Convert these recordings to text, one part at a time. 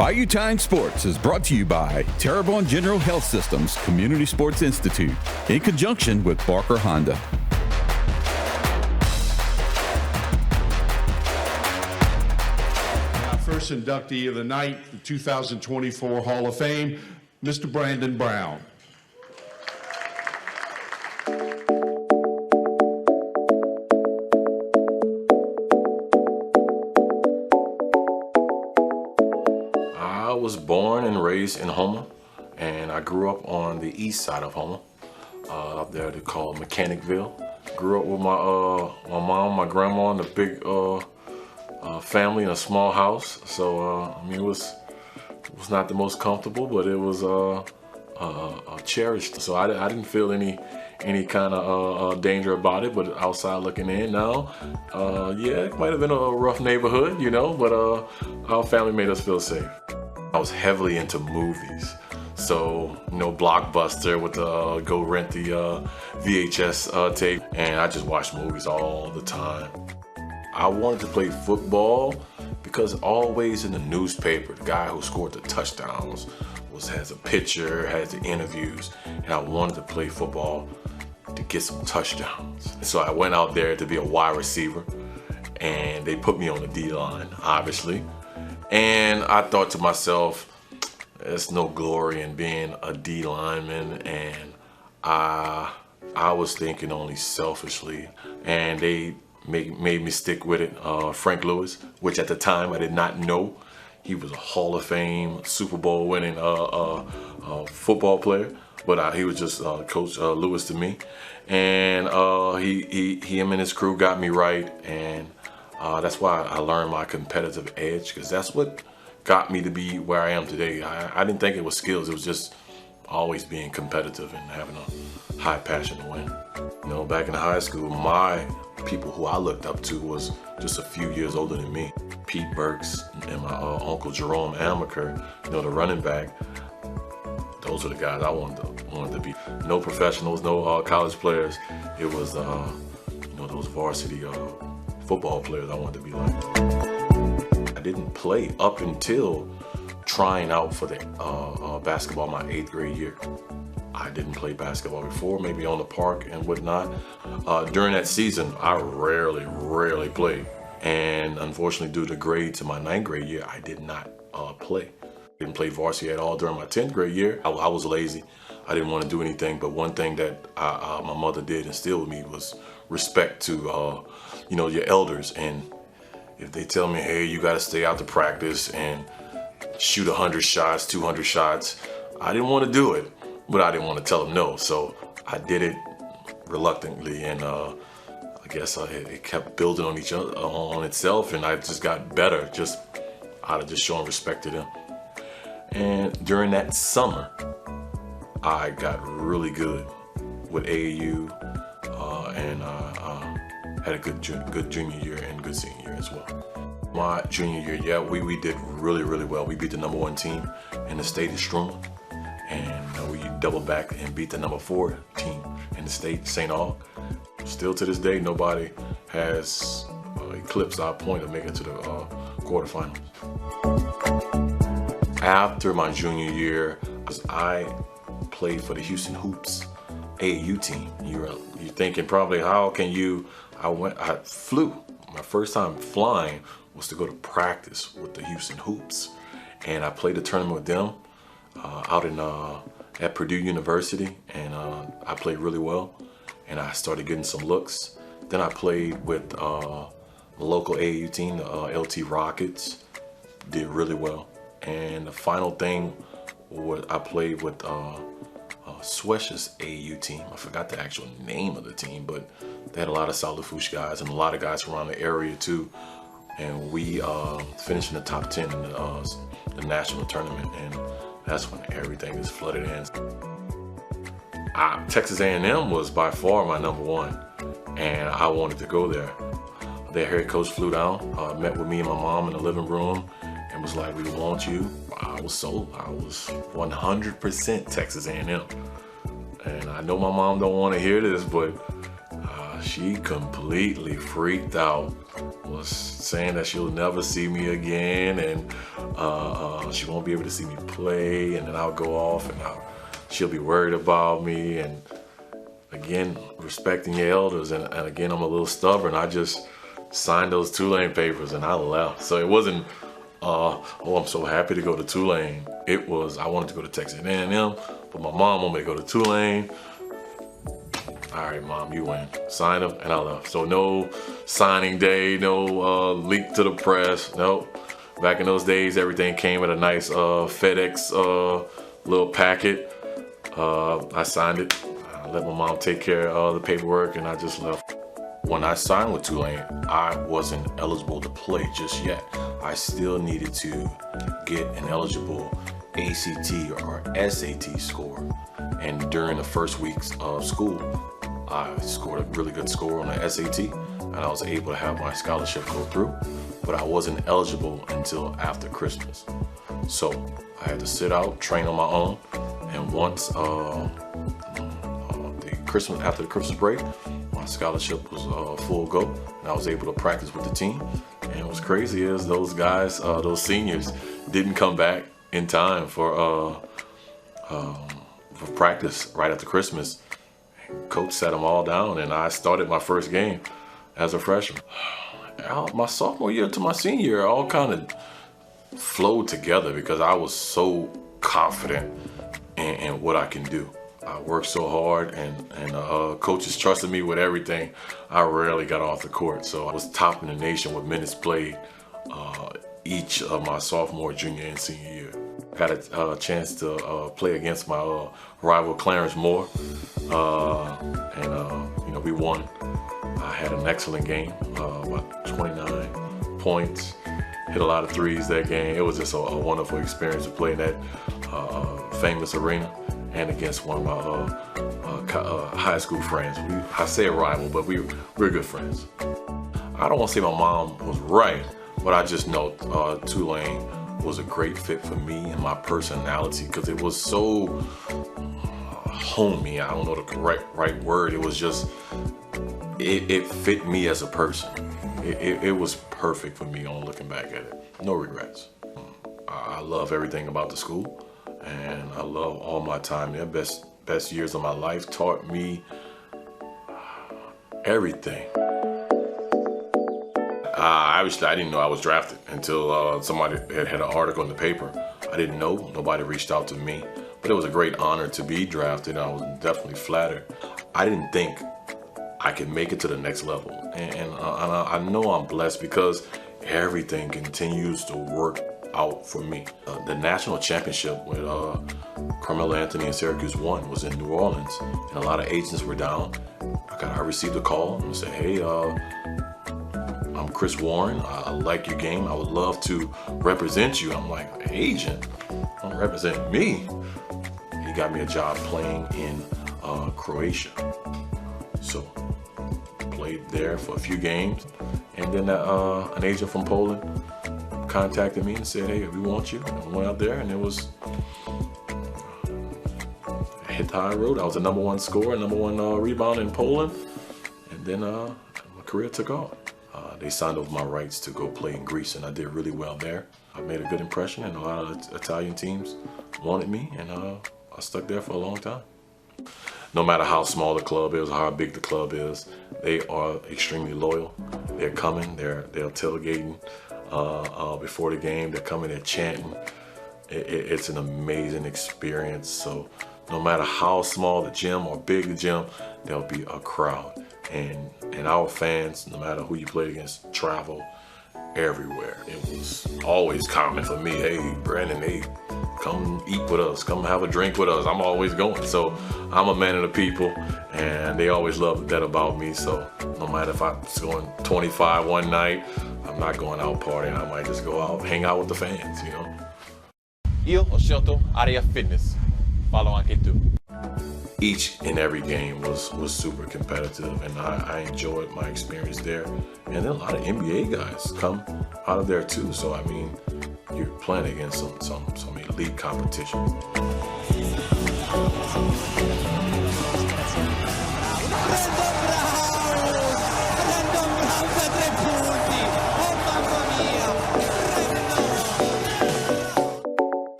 Bayou Time Sports is brought to you by Terrebonne General Health Systems Community Sports Institute in conjunction with Barker Honda. Our first inductee of the night, the 2024 Hall of Fame, Mr. Brandon Brown. I was born and raised in Houma, and I grew up on the east side of Houma, up there they call Mechanicville. Grew up with my mom, my grandma, and a big family in a small house. So I mean, it was not the most comfortable, but it was cherished. So I didn't feel any kind of danger about it. But outside looking in now, yeah, it might have been a rough neighborhood, you know, but our family made us feel safe. I was heavily into movies. So, you know, Blockbuster with the go rent the VHS tape, and I just watched movies all the time. I wanted to play football because always in the newspaper, the guy who scored the touchdowns has a picture, has the interviews, and I wanted to play football to get some touchdowns. So I went out there to be a wide receiver, and they put me on the D-line, obviously. And I thought to myself, there's no glory in being a D lineman, and I was thinking only selfishly, and they made me stick with it. Frank Lewis, which at the time I did not know, he was a Hall of Fame, Super Bowl winning football player, but he was just Coach Lewis to me, and him and his crew got me right, and that's why I learned my competitive edge, because that's what got me to be where I am today. I didn't think it was skills, it was just always being competitive and having a high passion to win. You know, back in high school, my people who I looked up to was just a few years older than me. Pete Burks and my uncle Jerome Amaker, you know, the running back. Those are the guys I wanted to be. No professionals, no college players. It was, you know, those varsity football players I wanted to be like. I didn't play up until trying out for the basketball my 8th grade year. I didn't play basketball before, maybe on the park and whatnot. During that season, I rarely played. And unfortunately, due to grades in my 9th grade year, I did not play. Didn't play varsity at all during my 10th grade year. I was lazy. I didn't want to do anything, but one thing that my mother did instill with me was respect to you know, your elders. And if they tell me, hey, you got to stay out to practice and shoot 100 shots, 200 shots, I didn't want to do it, but I didn't want to tell them no. So I did it reluctantly, and I guess it kept building on on itself, and I just got better just out of just showing respect to them. And during that summer, I got really good with AAU, and had a good junior year and good senior year as well. My junior year, yeah, we did really well. We beat the #1 team in the state of Struma, and we doubled back and beat the #4 team in the state, St. Aug. Still to this day, nobody has eclipsed our point of making it to the quarterfinals. After my junior year, I played for the Houston Hoops AAU team. You're thinking probably, how can you? I flew. My first time flying was to go to practice with the Houston Hoops, and I played a tournament with them out at Purdue University, and I played really well, and I started getting some looks. Then I played with the local AAU team, the LT Rockets, did really well. And the final thing was I played with Swesh's AAU team. I forgot the actual name of the team, but they had a lot of Salafouche guys and a lot of guys from around the area too. And we finished in the top 10 in the national tournament, and that's when everything is flooded in. Texas A&M was by far my #1, and I wanted to go there. Their head coach flew down, met with me and my mom in the living room, and was like, "We want you." I was sold. I was 100% Texas A&M. And I know my mom don't want to hear this, but She completely freaked out, was saying that she'll never see me again, and she won't be able to see me play, and then I'll go off and she'll be worried about me. And again, respecting your elders, and again, I'm a little stubborn. I just signed those Tulane papers and I left. So it wasn't, oh, I'm so happy to go to Tulane. It was, I wanted to go to Texas A&M, but my mom wanted me to go to Tulane. All right, Mom, you win. Signed them, and I left. So no signing day, no leak to the press. Nope. Back in those days, everything came in a nice FedEx little packet. I signed it. I let my mom take care of the paperwork, and I just left. When I signed with Tulane, I wasn't eligible to play just yet. I still needed to get an eligible ACT or SAT score. And during the first weeks of school, I scored a really good score on the SAT, and I was able to have my scholarship go through, but I wasn't eligible until after Christmas. So I had to sit out, train on my own, and once after the Christmas break, my scholarship was full go, and I was able to practice with the team. And what's crazy is those guys, those seniors, didn't come back in time for practice right after Christmas. Coach sat them all down, and I started my first game as a freshman. My sophomore year to my senior year all kind of flowed together because I was so confident in what I can do. I worked so hard, and coaches trusted me with everything. I rarely got off the court, so I was top in the nation with minutes played each of my sophomore, junior, and senior year. Got a chance to play against my rival Clarence Moore, and we won. I had an excellent game, about 29 points, hit a lot of threes that game. It was just a wonderful experience to play in that famous arena and against one of my high school friends. I say a rival, but we're good friends. I don't want to say my mom was right, but I just know Tulane was a great fit for me and my personality because it was so homey. I don't know the right word. It was just, it fit me as a person. It was perfect for me on looking back at it. No regrets. I love everything about the school, and I love all my time there. Best years of my life taught me everything. Obviously, I didn't know I was drafted until somebody had an article in the paper. I didn't know. Nobody reached out to me. But it was a great honor to be drafted. I was definitely flattered. I didn't think I could make it to the next level. And I know I'm blessed because everything continues to work out for me. The national championship with Carmelo Anthony and Syracuse won was in New Orleans, and a lot of agents were down. I received a call and said, hey, I'm Chris Warren. I like your game. I would love to represent you. I'm like, agent? Don't represent me. He got me a job playing in Croatia. So played there for a few games, and then an agent from Poland contacted me and said, hey, we want you. And I went out there, and it was I hit the high road. I was the number one scorer, number one rebounder in Poland, and then my career took off. They signed over my rights to go play in Greece, and I did really well there. I made a good impression, and a lot of Italian teams wanted me, and I stuck there for a long time. No matter how small the club is, or how big the club is, they are extremely loyal. They're coming, they're tailgating before the game. They're coming, they're chanting. It's an amazing experience. So no matter how small the gym or big the gym, there'll be a crowd. And our fans, no matter who you play against, travel everywhere. It was always common for me, hey, Brandon, hey, come eat with us, come have a drink with us. I'm always going. So I'm a man of the people, and they always loved that about me. So no matter if I'm going 25 one night, I'm not going out partying. I might just go out, hang out with the fans, you know. Io ho scelto Area Fitness. Fallo anche tu. Each and every game was super competitive, and I enjoyed my experience there. And then a lot of NBA guys come out of there too. So I mean, you're playing against some elite competition.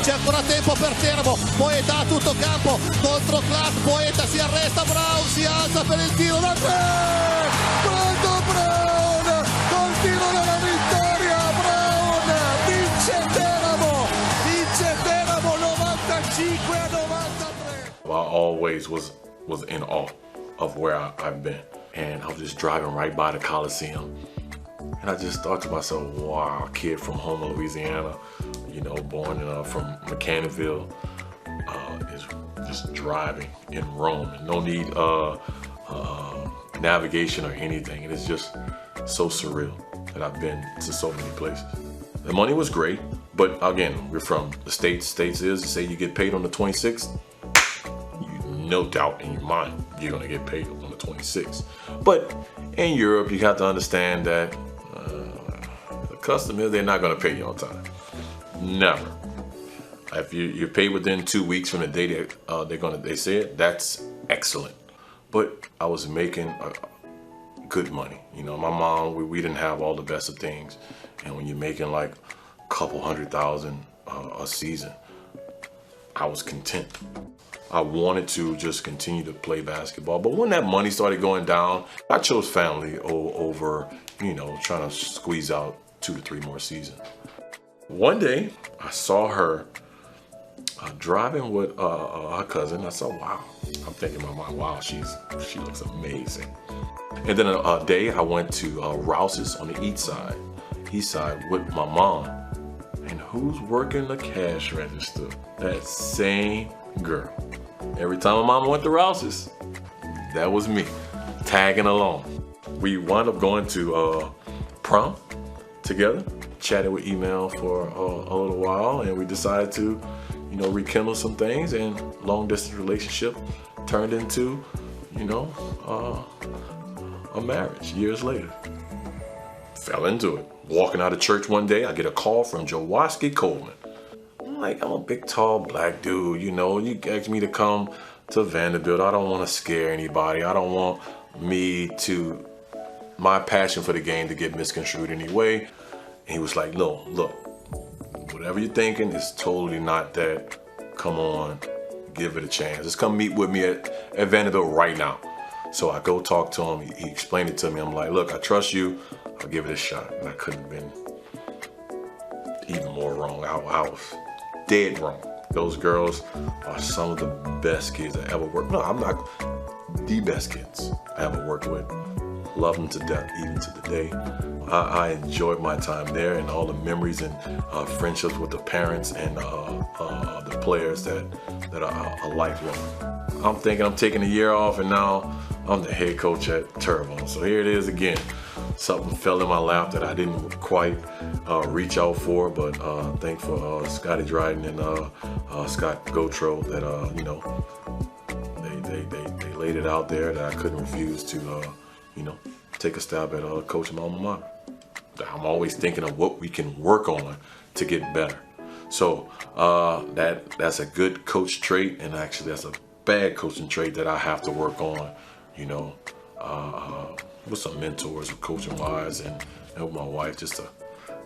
c'è ancora tempo per Teramo, Poeta a tutto campo, contro Clark, Poeta si arresta, Brown si alza per il tiro da 3, Brandon Brown, col tiro della vittoria, Brown, vince Teramo 95 a 93. I always was in awe of where I've been. And I was just driving right by the Coliseum. And I just thought to myself, wow, a kid from Houma, Louisiana, you know, born from Mechanicsville, is just driving in Rome. And no need navigation or anything. And it's just so surreal that I've been to so many places. The money was great, but again, we're from the States. States is to say you get paid on the 26th, no doubt in your mind you're gonna get paid on the 26th. But in Europe, you have to understand that the custom is they're not gonna pay you on time. Never. If you're paid within 2 weeks from the day that they say it, that's excellent. But I was making good money. You know, my mom, we didn't have all the best of things, and when you're making like a couple $100,000 a season, I was content. I wanted to just continue to play basketball. But when that money started going down, I chose family over, you know, trying to squeeze out 2 to 3 more seasons. One day, I saw her driving with her cousin. I said, wow. I'm thinking in my mind, wow, she looks amazing. And then a day I went to Rouse's on the east side with my mom. And who's working the cash register? That same girl. Every time my mama went to Rouse's, that was me, tagging along. We wound up going to prom together, chatted with email for a little while, and we decided to, you know, rekindle some things, and long distance relationship turned into, you know, a marriage years later. Fell into it. Walking out of church one day, I get a call from Jaworski Coleman. I'm a big, tall, black dude, you know, you asked me to come to Vanderbilt. I don't want to scare anybody. I don't want my passion for the game to get misconstrued anyway. And he was like, no, look, whatever you're thinking is totally not that. Come on, give it a chance. Just come meet with me at Vanderbilt right now. So I go talk to him. He explained it to me. I'm like, look, I trust you. I'll give it a shot. And I couldn't have been even more wrong. I was dead wrong. Those girls are some of the best kids I ever worked with. No, I'm not the best kids I ever worked with. Love them to death, even to the day. I enjoyed my time there, and all the memories and friendships with the parents and the players that are lifelong. I'm thinking I'm taking a year off, and now I'm the head coach at Terrebonne. So here it is again. Something fell in my lap that I didn't quite reach out for, but thank for Scotty Dryden and Scott Gotro that you know, they laid it out there that I couldn't refuse to you know, take a stab at coaching my alma mater. I'm always thinking of what we can work on to get better. So that's a good coach trait, and actually that's a bad coaching trait that I have to work on, you know, with some mentors, coaching wise, and with my wife, just to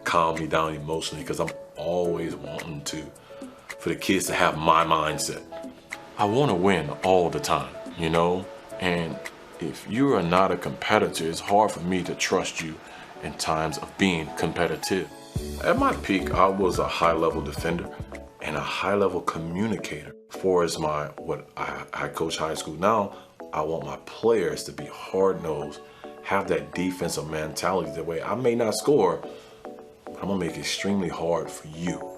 calm me down emotionally, because I'm always wanting for the kids to have my mindset. I want to win all the time, you know, and if you are not a competitor, it's hard for me to trust you in times of being competitive. At my peak, I was a high-level defender and a high-level communicator. As what I coach high school now, I want my players to be hard-nosed, have that defensive mentality. That way, I may not score, but I'm gonna make it extremely hard for you.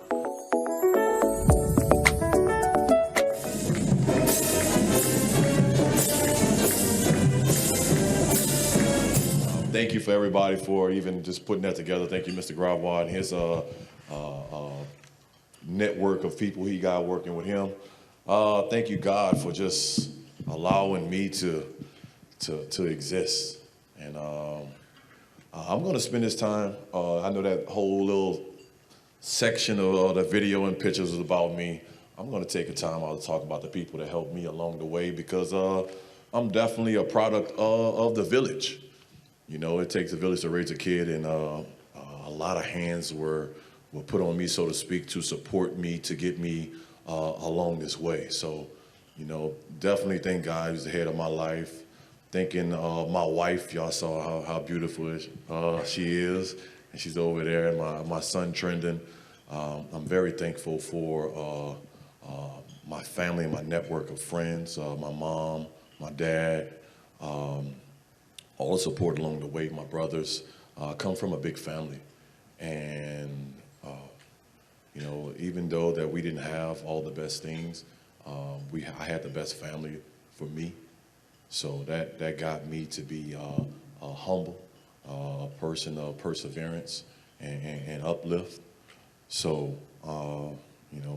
Thank you for everybody for even just putting that together. Thank you, Mr. Gravois, and his network of people he got working with him. Thank you, God, for just allowing me to exist. And I'm going to spend this time. I know that whole little section of the video and pictures is about me. I'm going to take a time out to talk about the people that helped me along the way, because I'm definitely a product of the village. You know, it takes a village to raise a kid, and a lot of hands were were put on me, so to speak, to support me, to get me along this way. So, definitely thank God He's the head of my life. Thanking my wife, y'all saw how beautiful she is, and she's over there, and my son Trendon. I'm very thankful for my family and my network of friends, my mom, my dad, all the support along the way, my brothers. Come from a big family, and even though that we didn't have all the best things, I had the best family for me. So that got me to be a humble, a person of perseverance and uplift. So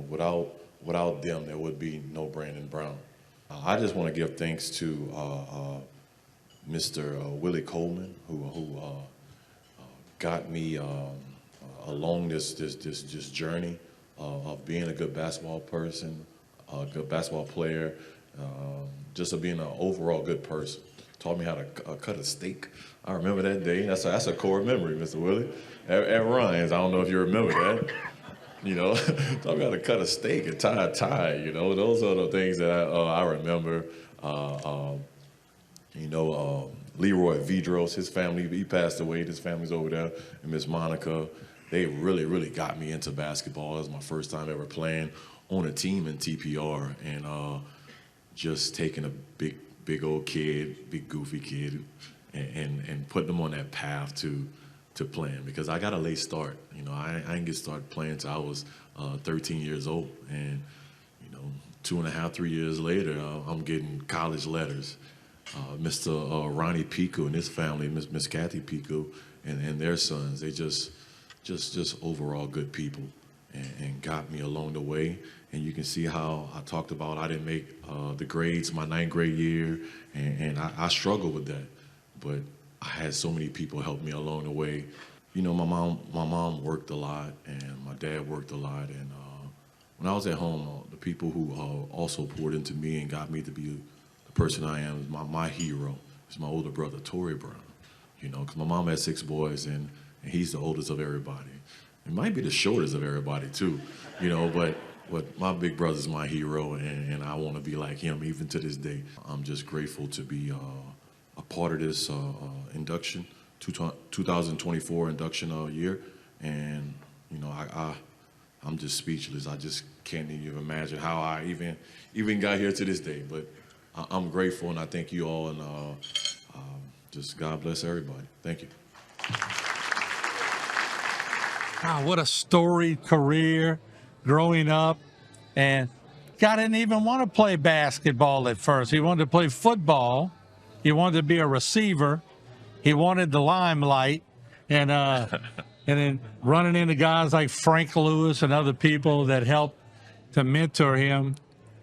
without them, there would be no Brandon Brown. I just want to give thanks to Mr. Willie Coleman, who got me along this journey of being a good basketball person, a good basketball player, just of being an overall good person. Taught me how to cut a steak. I remember that day. That's a core memory, Mr. Willie. At Ryan's, I don't know if you remember that. Taught me how to cut a steak and tie a tie. Those are the things that I remember. Leroy Vidros, his family, he passed away. His family's over there, and Miss Monica. They really, really got me into basketball. It was my first time ever playing on a team in TPR, and just taking a big old kid, big goofy kid, and putting them on that path to playing, because I got a late start. I didn't get started playing until I was 13 years old, and 2.5, 3 years later, I'm getting college letters. Mr. Ronnie Pico and his family, Miss Kathy Pico and their sons, they just overall good people, and got me along the way. And you can see how I talked about I didn't make the grades my 9th grade year, and I struggled with that. But I had so many people help me along the way. My mom worked a lot, and my dad worked a lot. And when I was at home, the people who also poured into me and got me to be the person I am is my hero. Is my older brother, Torrey Brown. Because my mom had 6 boys, and he's the oldest of everybody. He might be the shortest of everybody too, but my big brother's my hero, and I want to be like him even to this day. I'm just grateful to be a part of this induction, 2024 induction year, and I'm just speechless. I just can't even imagine how I even got here to this day. But I'm grateful, and I thank you all, and just God bless everybody. Thank you. Wow, what a storied career growing up. And God didn't even want to play basketball at first. He wanted to play football. He wanted to be a receiver. He wanted the limelight. And then running into guys like Frank Lewis and other people that helped to mentor him.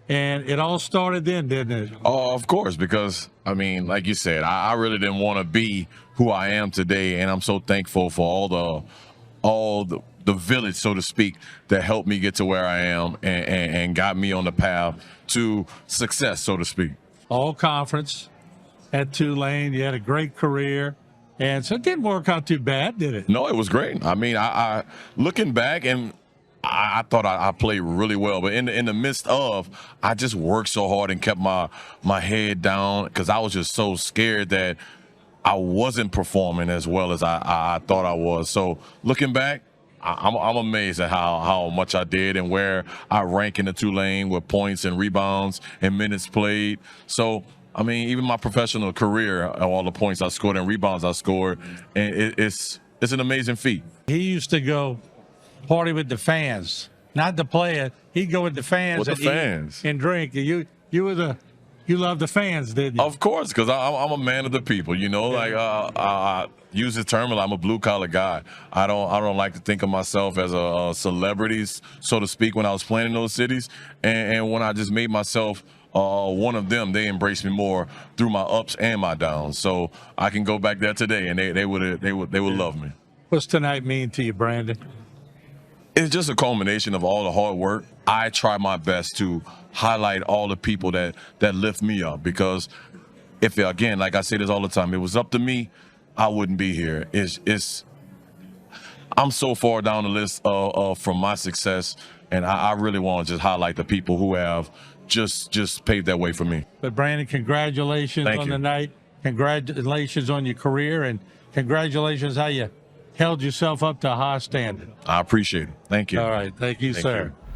And it all started then, didn't it? Oh, of course, because, like you said, I really didn't want to be who I am today, and I'm so thankful for all the village, so to speak, that helped me get to where I am and got me on the path to success, so to speak. All conference at Tulane. You had a great career. And so it didn't work out too bad, did it? No, it was great. I looking back, and I thought I played really well, but in the midst of, I just worked so hard and kept my head down, because I was just so scared that I wasn't performing as well as I thought I was. So looking back, I'm amazed at how much I did and where I rank in the Tulane with points and rebounds and minutes played. So even my professional career, all the points I scored and rebounds I scored, and it's an amazing feat. He used to go party with the fans, not the player. He'd go with the fans With the fans. Eat and drink. You love the fans, didn't you? Of course, because I'm a man of the people. I use the term, I'm a blue collar guy. I don't like to think of myself as a celebrity, so to speak, when I was playing in those cities, and when I just made myself one of them, they embraced me more through my ups and my downs. So I can go back there today, and they would love me. What's tonight mean to you, Brandon? It's just a culmination of all the hard work. I try my best to highlight all the people that lift me up, because if, again, like I say this all the time, it was up to me, I wouldn't be here. I'm so far down the list from my success, and I really want to just highlight the people who have just paved that way for me. But Brandon, congratulations Thank on you. the night. Congratulations on your career, and congratulations how you held yourself up to a high standard. I appreciate it. Thank you. All right. Thank you, Thank sir. you.